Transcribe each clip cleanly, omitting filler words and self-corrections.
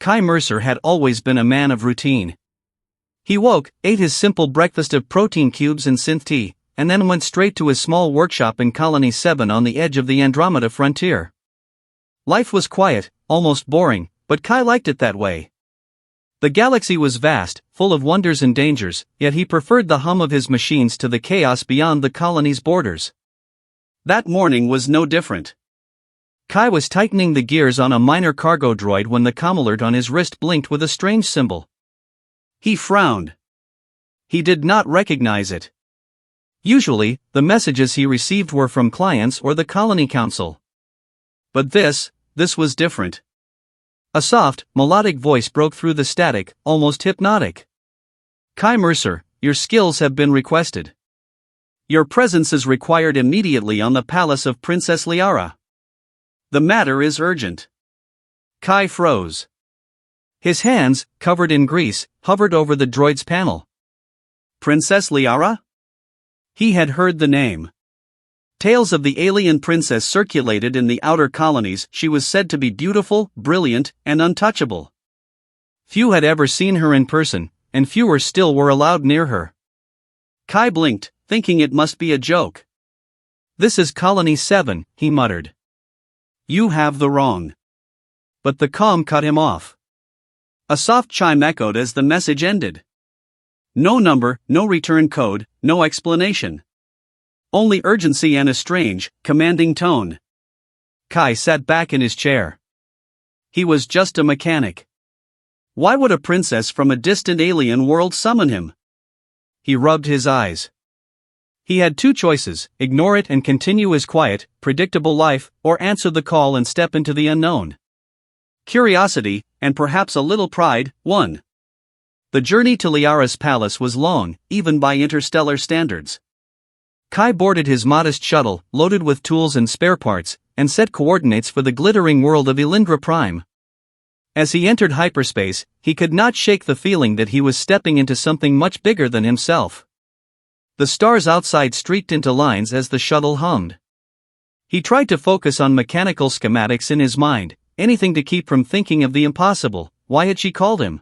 Kai Mercer had always been a man of routine. He woke, ate his simple breakfast of protein cubes and synth tea, and then went straight to his small workshop in Colony 7 on the edge of the Andromeda frontier. Life was quiet, almost boring, but Kai liked it that way. The galaxy was vast, full of wonders and dangers, yet he preferred the hum of his machines to the chaos beyond the colony's borders. That morning was no different. Kai was tightening the gears on a minor cargo droid when the comm alert on his wrist blinked with a strange symbol. He frowned. He did not recognize it. Usually, the messages he received were from clients or the Colony Council. But this was different. A soft, melodic voice broke through the static, almost hypnotic. Kai Mercer, your skills have been requested. Your presence is required immediately on the palace of Princess Liara. The matter is urgent. Kai froze. His hands, covered in grease, hovered over the droid's panel. Princess Liara? He had heard the name. Tales of the alien princess circulated in the outer colonies. She was said to be beautiful, brilliant, and untouchable. Few had ever seen her in person, and fewer still were allowed near her. Kai blinked, thinking it must be a joke. This is Colony 7, he muttered. You have the wrong. But the comm cut him off. A soft chime echoed as the message ended. No number, no return code, no explanation. Only urgency and a strange, commanding tone. Kai sat back in his chair. He was just a mechanic. Why would a princess from a distant alien world summon him? He rubbed his eyes. He had two choices: ignore it and continue his quiet, predictable life, or answer the call and step into the unknown. Curiosity, and perhaps a little pride, won. The journey to Liara's palace was long, even by interstellar standards. Kai boarded his modest shuttle, loaded with tools and spare parts, and set coordinates for the glittering world of Elindra Prime. As he entered hyperspace, he could not shake the feeling that he was stepping into something much bigger than himself. The stars outside streaked into lines as the shuttle hummed. He tried to focus on mechanical schematics in his mind, anything to keep from thinking of the impossible. Why had she called him?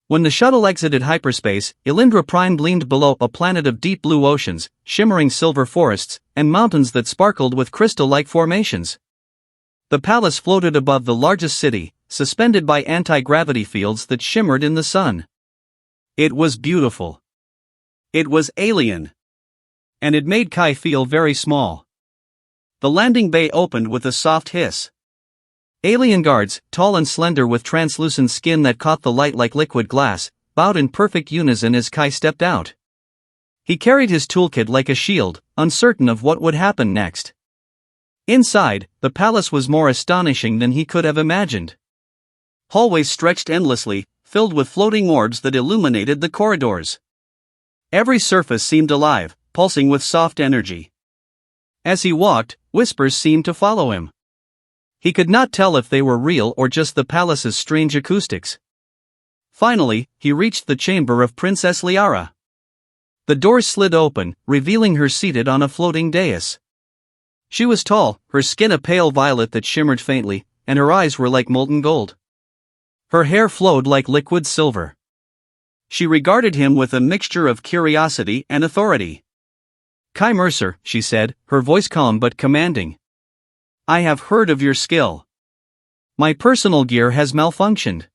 When the shuttle exited hyperspace, Elindra Prime gleamed below, a planet of deep blue oceans, shimmering silver forests, and mountains that sparkled with crystal-like formations. The palace floated above the largest city, suspended by anti-gravity fields that shimmered in the sun. It was beautiful. It was alien. And it made Kai feel very small. The landing bay opened with a soft hiss. Alien guards, tall and slender with translucent skin that caught the light like liquid glass, bowed in perfect unison as Kai stepped out. He carried his toolkit like a shield, uncertain of what would happen next. Inside, the palace was more astonishing than he could have imagined. Hallways stretched endlessly, filled with floating orbs that illuminated the corridors. Every surface seemed alive, pulsing with soft energy. As he walked, whispers seemed to follow him. He could not tell if they were real or just the palace's strange acoustics. Finally, he reached the chamber of Princess Liara. The doors slid open, revealing her seated on a floating dais. She was tall, her skin a pale violet that shimmered faintly, and her eyes were like molten gold. Her hair flowed like liquid silver. She regarded him with a mixture of curiosity and authority. Kai Mercer, she said, her voice calm but commanding. I have heard of your skill. My personal gear has malfunctioned.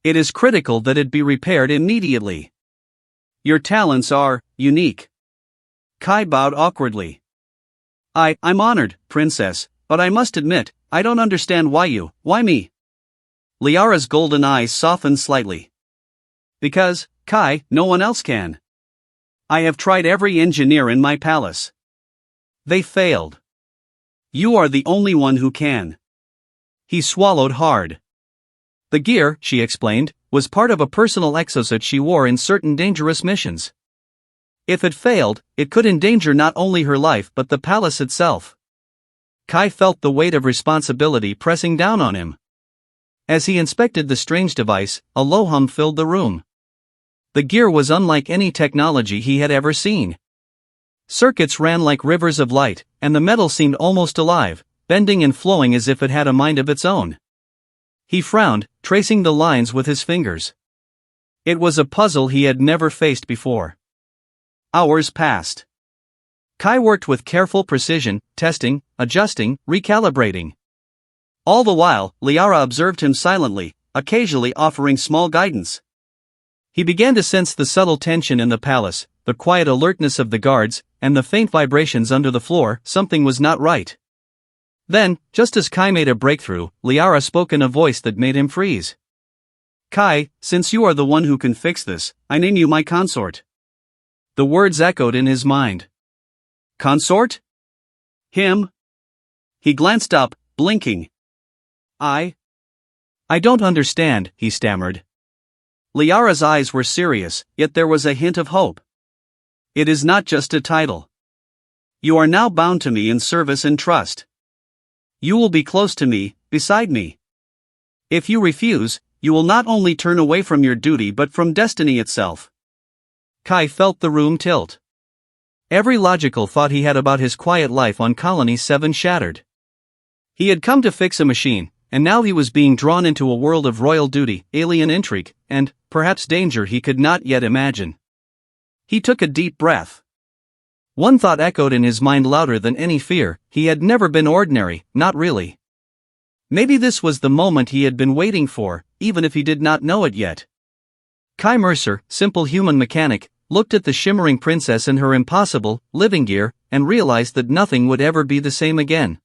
It is critical that it be repaired immediately. Your talents are unique. Kai bowed awkwardly. I'm honored, Princess, but I must admit, I don't understand why me? Liara's golden eyes softened slightly. Because, Kai, no one else can. I have tried every engineer in my palace. They failed. You are the only one who can. He swallowed hard. The gear, she explained, was part of a personal exosuit she wore in certain dangerous missions. If it failed, it could endanger not only her life but the palace itself. Kai felt the weight of responsibility pressing down on him. As he inspected the strange device, a low hum filled the room. The gear was unlike any technology he had ever seen. Circuits ran like rivers of light, and the metal seemed almost alive, bending and flowing as if it had a mind of its own. He frowned, tracing the lines with his fingers. It was a puzzle he had never faced before. Hours passed. Kai worked with careful precision, testing, adjusting, recalibrating. All the while, Liara observed him silently, occasionally offering small guidance. He began to sense the subtle tension in the palace, the quiet alertness of the guards, and the faint vibrations under the floor. Something was not right. Then, just as Kai made a breakthrough, Liara spoke in a voice that made him freeze. "Kai, since you are the one who can fix this, I name you my consort." The words echoed in his mind. Consort? Him? He glanced up, blinking. I don't understand, he stammered. Liara's eyes were serious, yet there was a hint of hope. It is not just a title. You are now bound to me in service and trust. You will be close to me, beside me. If you refuse, you will not only turn away from your duty but from destiny itself. Kai felt the room tilt. Every logical thought he had about his quiet life on Colony 7 shattered. He had come to fix a machine, and now he was being drawn into a world of royal duty, alien intrigue, and, perhaps danger he could not yet imagine. He took a deep breath. One thought echoed in his mind louder than any fear: he had never been ordinary, not really. Maybe this was the moment he had been waiting for, even if he did not know it yet. Kai Mercer, simple human mechanic, looked at the shimmering princess in her impossible, living gear, and realized that nothing would ever be the same again.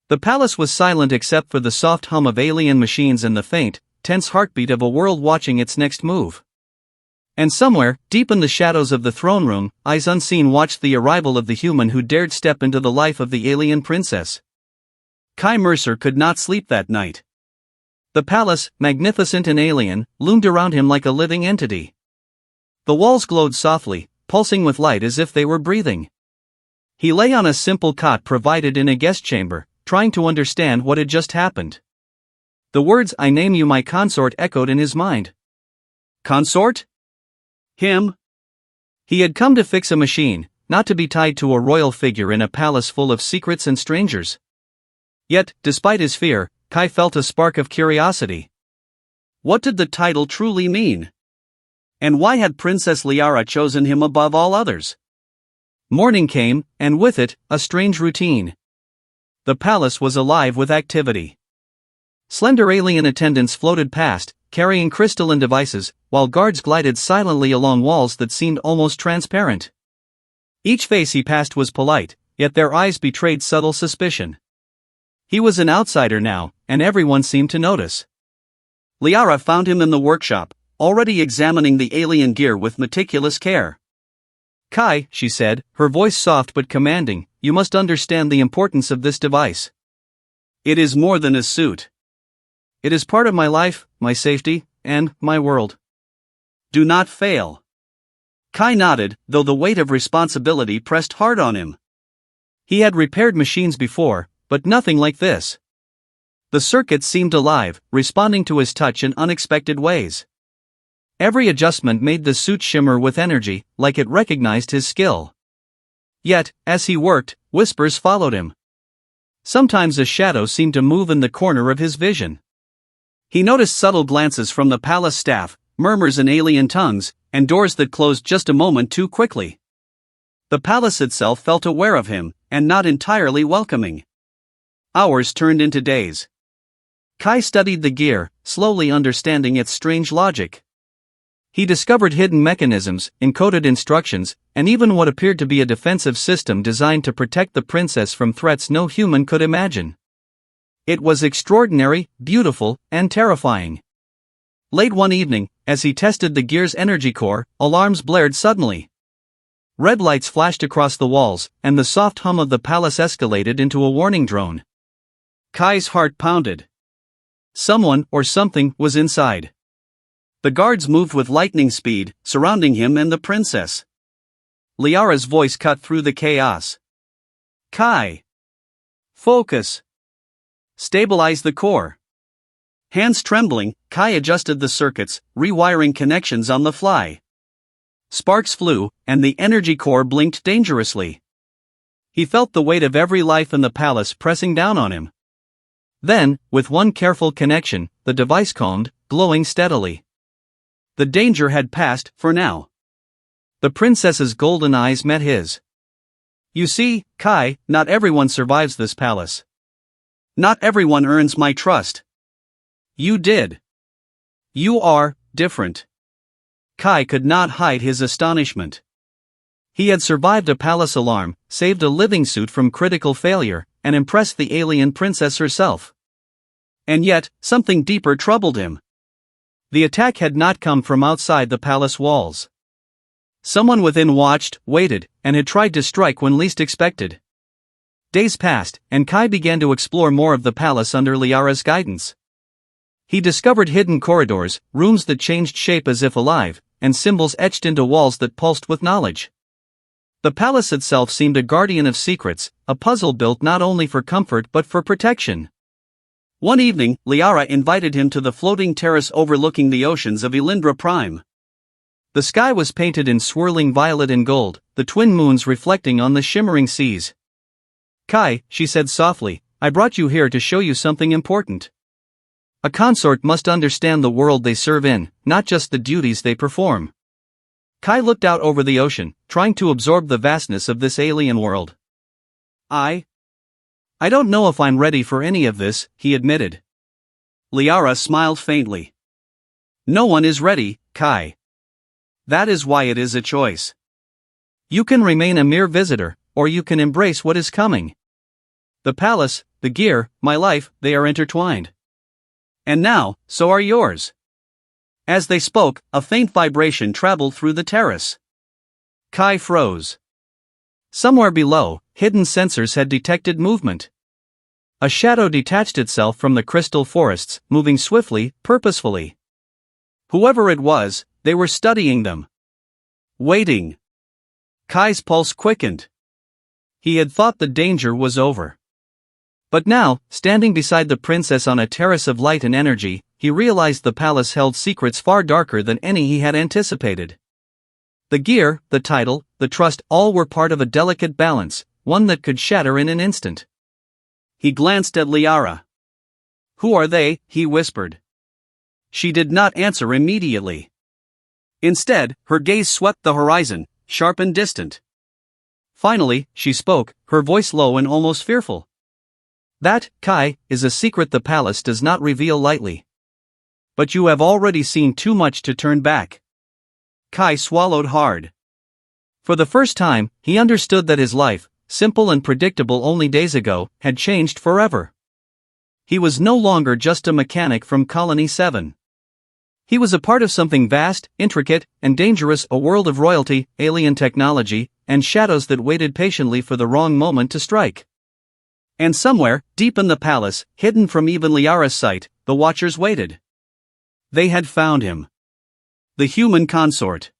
The palace was silent except for the soft hum of alien machines and the faint, tense heartbeat of a world watching its next move. And somewhere, deep in the shadows of the throne room, eyes unseen watched the arrival of the human who dared step into the life of the alien princess. Kai Mercer could not sleep that night. The palace, magnificent and alien, loomed around him like a living entity. The walls glowed softly, pulsing with light as if they were breathing. He lay on a simple cot provided in a guest chamber, trying to understand what had just happened. The words "I name you my consort" echoed in his mind. Consort? Him? He had come to fix a machine, not to be tied to a royal figure in a palace full of secrets and strangers. Yet, despite his fear, Kai felt a spark of curiosity. What did the title truly mean? And why had Princess Liara chosen him above all others? Morning came, and with it, a strange routine. The palace was alive with activity. Slender alien attendants floated past, carrying crystalline devices, while guards glided silently along walls that seemed almost transparent. Each face he passed was polite, yet their eyes betrayed subtle suspicion. He was an outsider now, and everyone seemed to notice. Liara found him in the workshop, already examining the alien gear with meticulous care. "Kai," she said, her voice soft but commanding, "you must understand the importance of this device. It is more than a suit. It is part of my life, my safety, and my world. Do not fail." Kai nodded, though the weight of responsibility pressed hard on him. He had repaired machines before, but nothing like this. The circuits seemed alive, responding to his touch in unexpected ways. Every adjustment made the suit shimmer with energy, like it recognized his skill. Yet, as he worked, whispers followed him. Sometimes a shadow seemed to move in the corner of his vision. He noticed subtle glances from the palace staff, murmurs in alien tongues, and doors that closed just a moment too quickly. The palace itself felt aware of him, and not entirely welcoming. Hours turned into days. Kai studied the gear, slowly understanding its strange logic. He discovered hidden mechanisms, encoded instructions, and even what appeared to be a defensive system designed to protect the princess from threats no human could imagine. It was extraordinary, beautiful, and terrifying. Late one evening, as he tested the gear's energy core, alarms blared suddenly. Red lights flashed across the walls, and the soft hum of the palace escalated into a warning drone. Kai's heart pounded. Someone, or something, was inside. The guards moved with lightning speed, surrounding him and the princess. Liara's voice cut through the chaos. "Kai! Focus! Stabilize the core." Hands trembling, Kai adjusted the circuits, rewiring connections on the fly. Sparks flew, and the energy core blinked dangerously. He felt the weight of every life in the palace pressing down on him. Then, with one careful connection, the device calmed, glowing steadily. The danger had passed, for now. The princess's golden eyes met his. You see, Kai, not everyone survives this palace. Not everyone earns my trust. You did. You are different. Kai could not hide his astonishment. He had survived a palace alarm, saved a living suit from critical failure, and impressed the alien princess herself. And yet, something deeper troubled him. The attack had not come from outside the palace walls. Someone within watched, waited, and had tried to strike when least expected. Days passed, and Kai began to explore more of the palace under Liara's guidance. He discovered hidden corridors, rooms that changed shape as if alive, and symbols etched into walls that pulsed with knowledge. The palace itself seemed a guardian of secrets, a puzzle built not only for comfort but for protection. One evening, Liara invited him to the floating terrace overlooking the oceans of Elindra Prime. The sky was painted in swirling violet and gold, the twin moons reflecting on the shimmering seas. Kai, she said softly, I brought you here to show you something important. A consort must understand the world they serve in, not just the duties they perform. Kai looked out over the ocean, trying to absorb the vastness of this alien world. I don't know if I'm ready for any of this, he admitted. Liara smiled faintly. No one is ready, Kai. That is why it is a choice. You can remain a mere visitor, or you can embrace what is coming. The palace, the gear, my life, they are intertwined. And now, so are yours. As they spoke, a faint vibration traveled through the terrace. Kai froze. Somewhere below, hidden sensors had detected movement. A shadow detached itself from the crystal forests, moving swiftly, purposefully. Whoever it was, they were studying them. Waiting. Kai's pulse quickened. He had thought the danger was over. But now, standing beside the princess on a terrace of light and energy, he realized the palace held secrets far darker than any he had anticipated. The gear, the title, the trust, all were part of a delicate balance, one that could shatter in an instant. He glanced at Liara. Who are they? He whispered. She did not answer immediately. Instead, her gaze swept the horizon, sharp and distant. Finally, she spoke, her voice low and almost fearful. That, Kai, is a secret the palace does not reveal lightly. But you have already seen too much to turn back. Kai swallowed hard. For the first time, he understood that his life, simple and predictable only days ago, had changed forever. He was no longer just a mechanic from Colony 7. He was a part of something vast, intricate, and dangerous, a world of royalty, alien technology, and shadows that waited patiently for the wrong moment to strike. And somewhere, deep in the palace, hidden from even Liara's sight, the Watchers waited. They had found him. The human consort.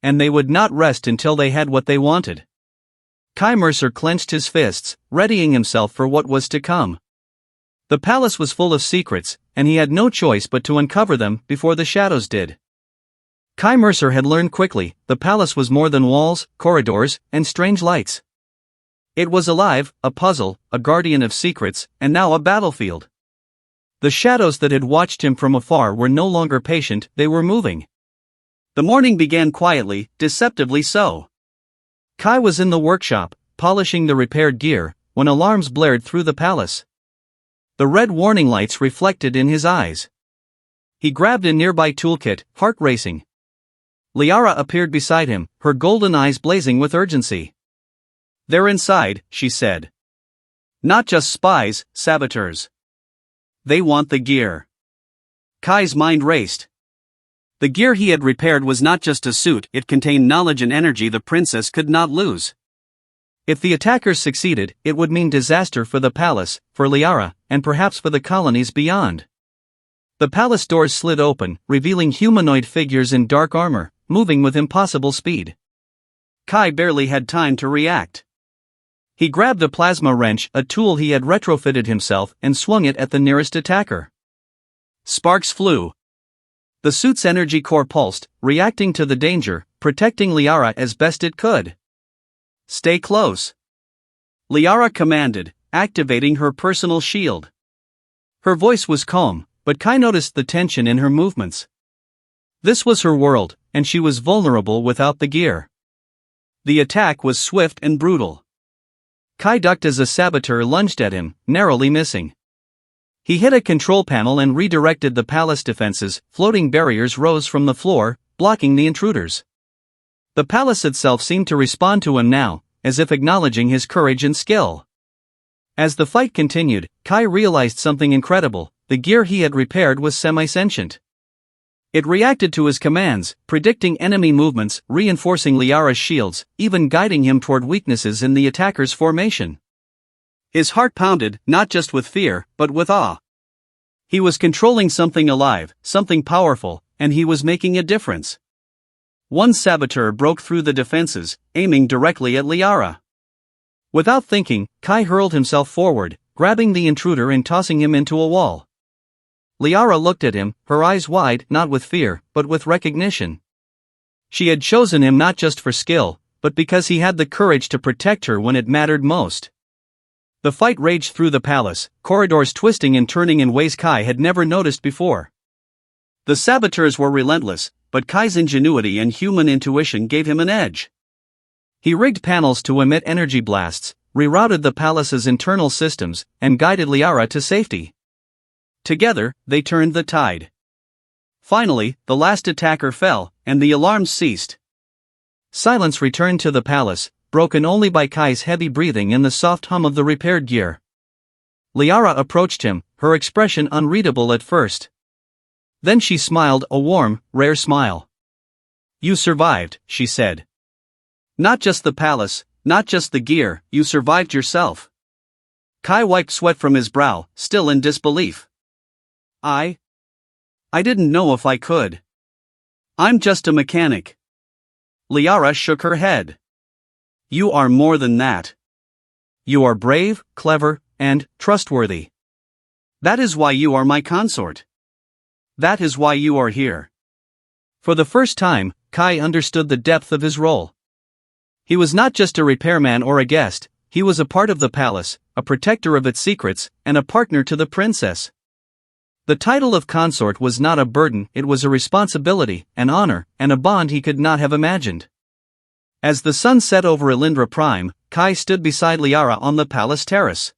And they would not rest until they had what they wanted. Kai Mercer clenched his fists, readying himself for what was to come. The palace was full of secrets, and he had no choice but to uncover them before the shadows did. Kai Mercer had learned quickly, the palace was more than walls, corridors, and strange lights. It was alive, a puzzle, a guardian of secrets, and now a battlefield. The shadows that had watched him from afar were no longer patient, they were moving. The morning began quietly, deceptively so. Kai was in the workshop, polishing the repaired gear, when alarms blared through the palace. The red warning lights reflected in his eyes. He grabbed a nearby toolkit, heart racing. Liara appeared beside him, her golden eyes blazing with urgency. They're inside, she said. Not just spies, saboteurs. They want the gear. Kai's mind raced. The gear he had repaired was not just a suit, it contained knowledge and energy the princess could not lose. If the attackers succeeded, it would mean disaster for the palace, for Liara, and perhaps for the colonies beyond. The palace doors slid open, revealing humanoid figures in dark armor, moving with impossible speed. Kai barely had time to react. He grabbed a plasma wrench, a tool he had retrofitted himself, and swung it at the nearest attacker. Sparks flew. The suit's energy core pulsed, reacting to the danger, protecting Liara as best it could. Stay close. Liara commanded, activating her personal shield. Her voice was calm, but Kai noticed the tension in her movements. This was her world, and she was vulnerable without the gear. The attack was swift and brutal. Kai ducked as a saboteur lunged at him, narrowly missing. He hit a control panel and redirected the palace defenses. Floating barriers rose from the floor, blocking the intruders. The palace itself seemed to respond to him now, as if acknowledging his courage and skill. As the fight continued, Kai realized something incredible: the gear he had repaired was semi-sentient. It reacted to his commands, predicting enemy movements, reinforcing Liara's shields, even guiding him toward weaknesses in the attacker's formation. His heart pounded, not just with fear, but with awe. He was controlling something alive, something powerful, and he was making a difference. One saboteur broke through the defenses, aiming directly at Liara. Without thinking, Kai hurled himself forward, grabbing the intruder and tossing him into a wall. Liara looked at him, her eyes wide, not with fear, but with recognition. She had chosen him not just for skill, but because he had the courage to protect her when it mattered most. The fight raged through the palace, corridors twisting and turning in ways Kai had never noticed before. The saboteurs were relentless, but Kai's ingenuity and human intuition gave him an edge. He rigged panels to emit energy blasts, rerouted the palace's internal systems, and guided Liara to safety. Together, they turned the tide. Finally, the last attacker fell, and the alarms ceased. Silence returned to the palace, broken only by Kai's heavy breathing and the soft hum of the repaired gear. Liara approached him, her expression unreadable at first. Then she smiled, a warm, rare smile. "You survived," she said. "Not just the palace, not just the gear, you survived yourself." Kai wiped sweat from his brow, still in disbelief. I didn't know if I could. I'm just a mechanic." Liara shook her head. "You are more than that. You are brave, clever, and trustworthy. That is why you are my consort. That is why you are here." For the first time, Kai understood the depth of his role. He was not just a repairman or a guest, he was a part of the palace, a protector of its secrets, and a partner to the princess. The title of consort was not a burden, it was a responsibility, an honor, and a bond he could not have imagined. As the sun set over Elindra Prime, Kai stood beside Liara on the palace terrace.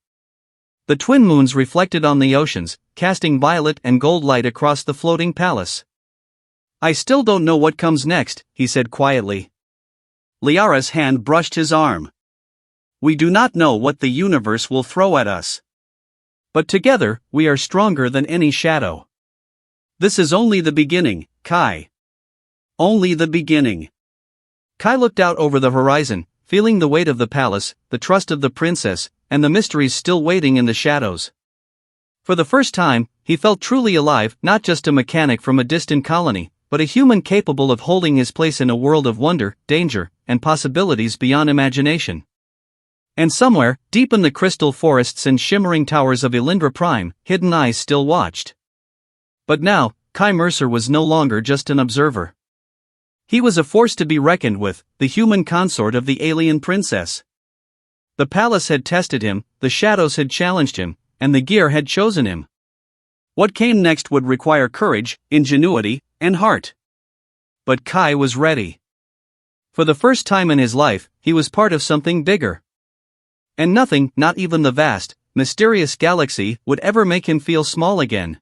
The twin moons reflected on the oceans, casting violet and gold light across the floating palace. "I still don't know what comes next," he said quietly. Liara's hand brushed his arm. "We do not know what the universe will throw at us. But together, we are stronger than any shadow. This is only the beginning, Kai. Only the beginning." Kai looked out over the horizon, feeling the weight of the palace, the trust of the princess, and the mysteries still waiting in the shadows. For the first time, he felt truly alive, not just a mechanic from a distant colony, but a human capable of holding his place in a world of wonder, danger, and possibilities beyond imagination. And somewhere, deep in the crystal forests and shimmering towers of Elindra Prime, hidden eyes still watched. But now, Kai Mercer was no longer just an observer. He was a force to be reckoned with, the human consort of the alien princess. The palace had tested him, the shadows had challenged him, and the gear had chosen him. What came next would require courage, ingenuity, and heart. But Kai was ready. For the first time in his life, he was part of something bigger. And nothing, not even the vast, mysterious galaxy, would ever make him feel small again.